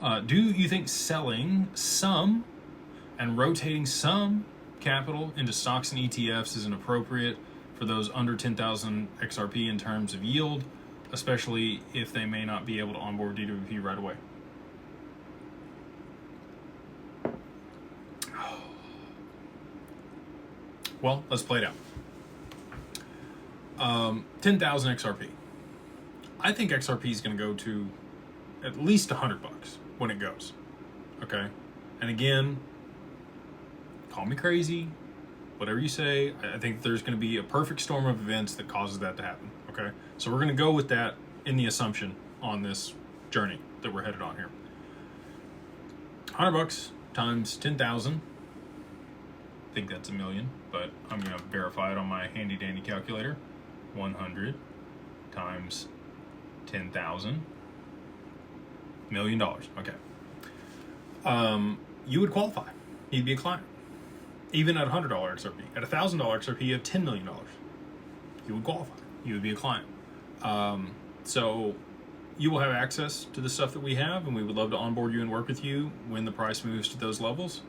Do you think selling some and rotating some capital into stocks and ETFs is appropriate for those under 10,000 XRP in terms of yield, especially if they may not be able to onboard DWP right away? Well, let's play it out. 10,000 XRP. I think XRP is going to go to at least $100 when it goes. Okay? And again, call me crazy, whatever you say. I think there's going to be a perfect storm of events that causes that to happen. Okay? So we're going to go with that in the assumption on this journey that we're headed on here. $100 times 10,000. I think that's $1 million, but I'm going to verify it on my handy dandy calculator. 100 times 10,000. $1 million. Okay. You would qualify. You'd be a client. Even at $100 XRP. At $1,000 XRP, you have $10 million. You would qualify. You would be a client. So you will have access to the stuff that we have, and we would love to onboard you and work with you when the price moves to those levels.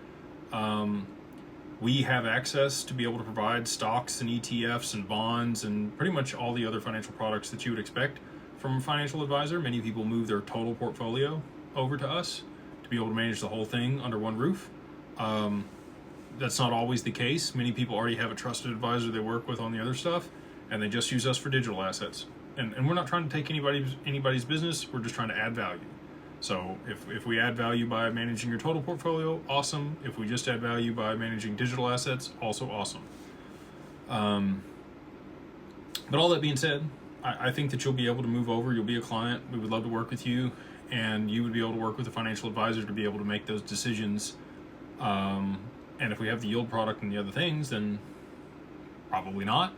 We have access to be able to provide stocks and ETFs and bonds and pretty much all the other financial products that you would expect from a financial advisor. Many people move their total portfolio over to us to be able to manage the whole thing under one roof. That's not always the case. Many people already have a trusted advisor they work with on the other stuff, and they just use us for digital assets. And we're not trying to take anybody's business. We're just trying to add value. So if we add value by managing your total portfolio, awesome. If we just add value by managing digital assets, also awesome. But all that being said, I think that you'll be able to move over. You'll be a client. We would love to work with you, and you would be able to work with a financial advisor to be able to make those decisions. And if we have the yield product and the other things, then probably not.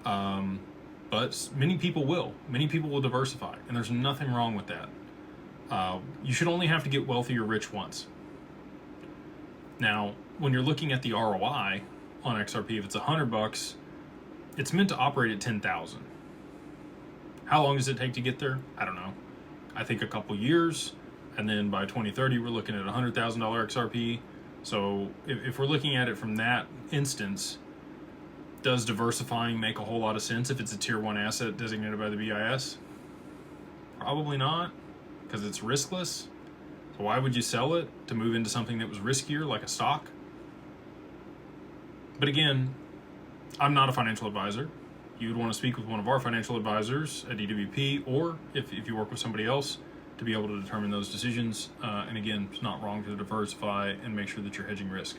But many people will. Many people will diversify, and there's nothing wrong with that. You should only have to get wealthy or rich once. Now, when you're looking at the ROI on XRP, if it's $100, it's meant to operate at 10,000. How long does it take to get there? I don't know. I think a couple years, and then by 2030, we're looking at $100,000 XRP. So if we're looking at it from that instance, does diversifying make a whole lot of sense if it's a tier 1 asset designated by the BIS? Probably not, because it's riskless. So why would you sell it to move into something that was riskier, like a stock? But again, I'm not a financial advisor. You would want to speak with one of our financial advisors at DWP, or if you work with somebody else, to be able to determine those decisions. And again, it's not wrong to diversify and make sure that you're hedging risk.